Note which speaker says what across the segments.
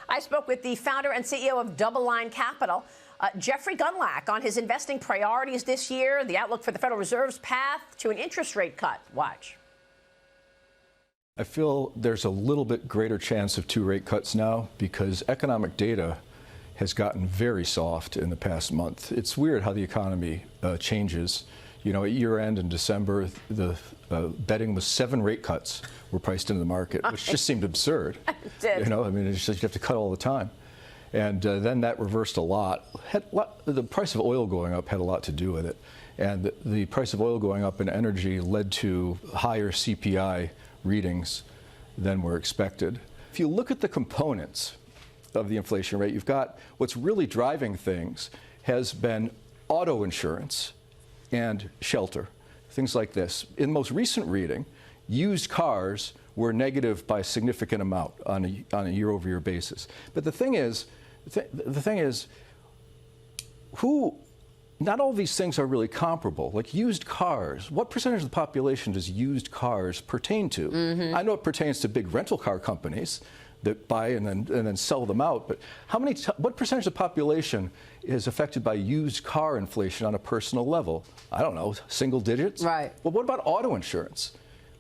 Speaker 1: I spoke with the founder and CEO of DoubleLine Capital, Jeffrey Gundlach, on his investing priorities this year, the outlook for the Federal Reserve's path to an interest rate cut. Watch.
Speaker 2: I feel there's a little bit greater chance of 2 rate cuts now because economic data has gotten very soft in the past month. It's weird how the economy changes. You know, at year end in December, the betting was 7 rate cuts were priced into the market, which just seemed absurd.
Speaker 1: It did.
Speaker 2: You know, I mean, it's just, you have to cut all the time. And then that reversed a lot. The price of oil going up had a lot to do with it. And the price of oil going up in energy led to higher CPI readings than were expected. If you look at the components of the inflation rate, you've got what's really driving things has been auto insurance and shelter, things like this. In the most recent reading, used cars were negative by a significant amount on a year-over-year basis. But the thing is, not all these things are really comparable. Like used cars, what percentage of the population does used cars pertain to? I know it pertains to big rental car companies that buy and then sell them out, but what percentage of the population is affected by used car inflation on a personal level? I don't know, single digits?
Speaker 1: Right.
Speaker 2: Well, what about auto insurance?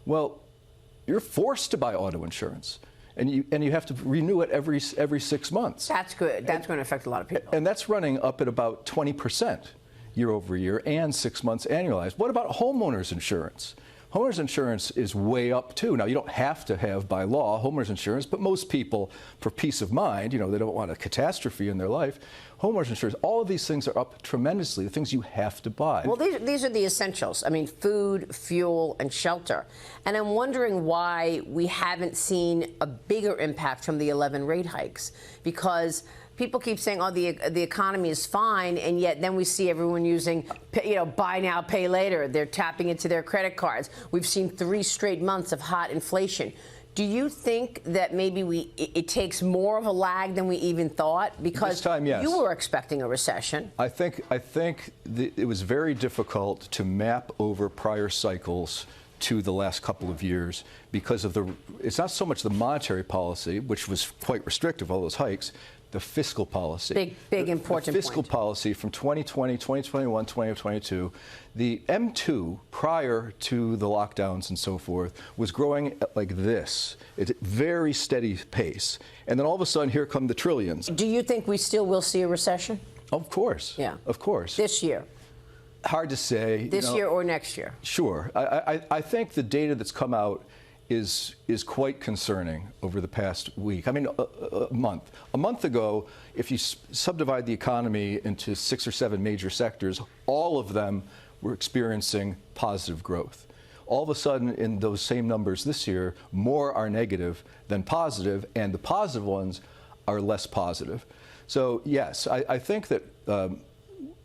Speaker 2: Well, you're forced to buy auto insurance, and you have to renew it every 6 months.
Speaker 1: That's good. That's going to affect a lot of people.
Speaker 2: And that's running up at about 20% year over year and 6 months annualized. What about homeowners insurance? Homeowners insurance is way up too. Now, you don't have to have by law homeowners insurance, but most people, for peace of mind, you know, they don't want a catastrophe in their life. Homeowners insurance, all of these things are up tremendously, the things you have to buy.
Speaker 1: Well, these are the essentials. I mean, food, fuel, and shelter. And I'm wondering why we haven't seen a bigger impact from the 11 rate hikes, because people keep saying, oh, the economy is fine, and yet then we see everyone using, you know, buy now, pay later. They're tapping into their credit cards. We've seen 3 straight months of hot inflation. Do you think that maybe it takes more of a lag than we even thought? Because
Speaker 2: this time, yes.
Speaker 1: You were expecting a recession.
Speaker 2: I think it was very difficult to map over prior cycles to the last couple of years because of it's not so much the monetary policy, which was quite restrictive, all those hikes, the fiscal policy. Big important point. The fiscal policy from 2020, 2021, 2022, the M2 prior to the lockdowns and so forth was growing like this. It's a very steady pace. And then all of a sudden, here come the trillions.
Speaker 1: Do you think we still will see a recession?
Speaker 2: Of course.
Speaker 1: Yeah.
Speaker 2: Of course.
Speaker 1: This year?
Speaker 2: Hard to say.
Speaker 1: This year or next year?
Speaker 2: Sure. I think the data that's come out is quite concerning over the past week. I mean, a month. A month ago, if you subdivide the economy into 6 or 7 major sectors, all of them were experiencing positive growth. All of a sudden, in those same numbers this year, more are negative than positive, and the positive ones are less positive. So, yes, I think that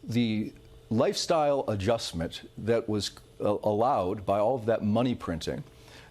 Speaker 2: the lifestyle adjustment that was allowed by all of that money printing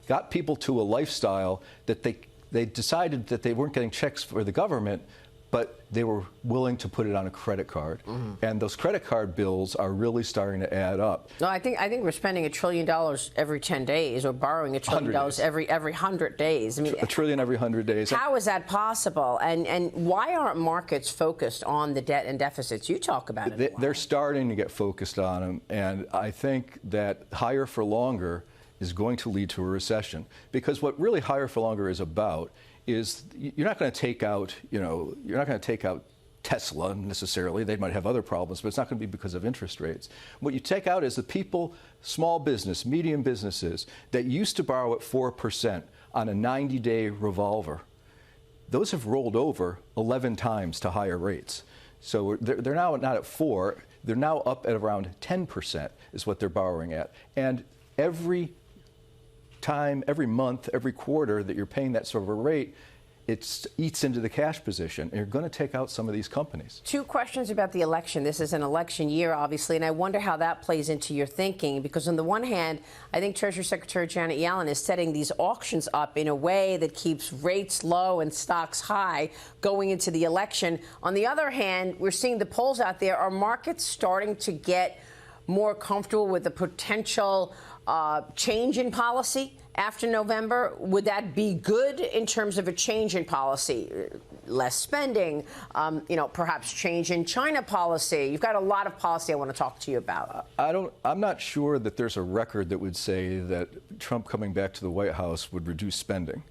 Speaker 2: got people to a lifestyle that they decided that they weren't getting checks for the government, but they were willing to put it on a credit card. And those credit card bills are really starting to add up.
Speaker 1: No, I think we're spending $1 trillion every 10 days, or borrowing $1 trillion every 100 days. I mean,
Speaker 2: $1 trillion every 100 days.
Speaker 1: How is that possible? And why aren't markets focused on the debt and deficits? You talk about it.
Speaker 2: They're starting to get focused on them, and I think that higher for longer is going to lead to a recession, because what really higher for longer is about is you're not going to take out, you know, you're not going to take out Tesla necessarily. They might have other problems, but it's not going to be because of interest rates. What you take out is the people, small business, medium businesses that used to borrow at 4% on a 90-day revolver. Those have rolled over 11 times to higher rates. So they're now not at 4, they're now up at around 10% is what they're borrowing at. And every time, every month, every quarter that you're paying that sort of a rate, it eats into the cash position, and you're going to take out some of these companies. 2
Speaker 1: questions about the election. This is an election year, obviously, and I wonder how that plays into your thinking, because on the one hand, I think Treasury Secretary Janet Yellen is setting these auctions up in a way that keeps rates low and stocks high going into the election. On the other hand, we're seeing the polls out there. Are markets starting to get more comfortable with the potential change in policy after November? Would that be good in terms of a change in policy? Less spending, perhaps change in China policy. You've got a lot of policy I want to talk to you about.
Speaker 2: I'm not sure that there's a record that would say that Trump coming back to the White House would reduce spending.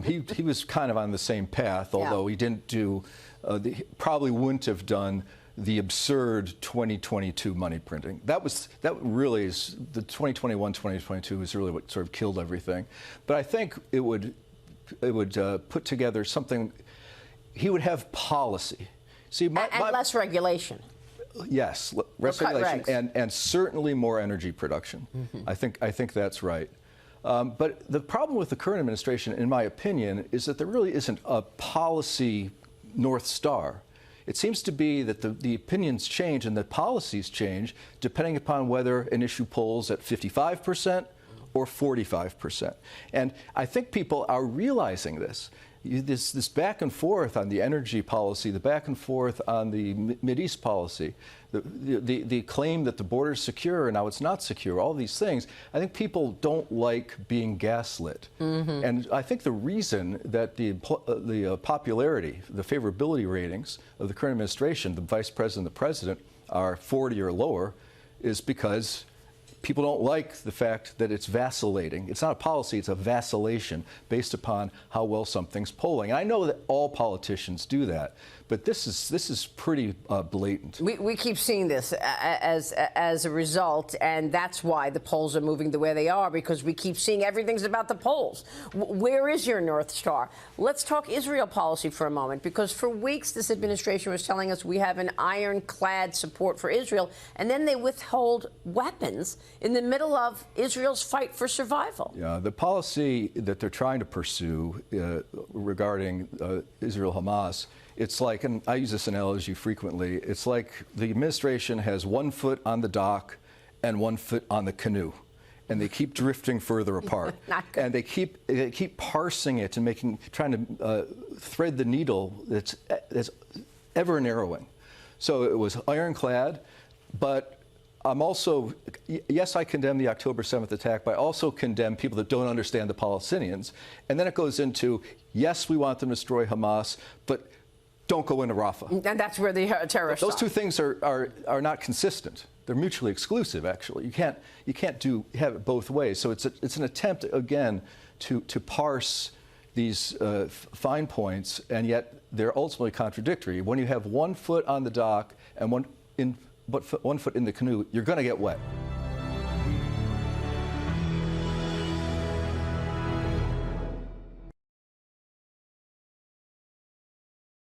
Speaker 2: He was kind of on the same path, although he didn't do, probably wouldn't have done the absurd 2022 money printing. That really is, the 2021, 2022 is really what sort of killed everything. But I think it would put together something. He would have policy. See, and
Speaker 1: less regulation.
Speaker 2: Yes, less regulation, and certainly more energy production. I think that's right. But the problem with the current administration, in my opinion, is that there really isn't a policy North Star. It seems to be that the opinions change and the policies change depending upon whether an issue polls at 55% or 45%. And I think people are realizing this. This back and forth on the energy policy, the back and forth on the Mideast policy, the claim that the border is secure and now it's not secure, all these things, I think people don't like being gaslit. And I think the reason that the popularity, the favorability ratings of the current administration, the vice president and the president, are 40 or lower is because people don't like the fact that it's vacillating. It's not a policy, it's a vacillation based upon how well something's polling. And I know that all politicians do that, but this is pretty blatant.
Speaker 1: We keep seeing this as a result, and that's why the polls are moving the way they are, because we keep seeing everything's about the polls. Where is your North Star? Let's talk Israel policy for a moment, because for weeks this administration was telling us we have an ironclad support for Israel, and then they withhold weapons in the middle of Israel's fight for survival.
Speaker 2: Yeah, the policy that they're trying to pursue regarding Israel-Hamas, it's like, and I use this analogy frequently, it's like the administration has 1 foot on the dock and 1 foot on the canoe, and they keep drifting further apart. And they keep parsing it and trying to thread the needle that's ever narrowing. So it was ironclad, but I'm also, yes, I condemn the October 7th attack, but I also condemn people that don't understand the Palestinians. And then it goes into, yes, we want them to destroy Hamas, but don't go into Rafah.
Speaker 1: And that's where the terrorists
Speaker 2: Those two things are not consistent. They're mutually exclusive, actually. You can't have it both ways. So it's an attempt, again, to parse these fine points, and yet they're ultimately contradictory. When you have 1 foot on the dock and 1 foot in the canoe, you're going to get wet.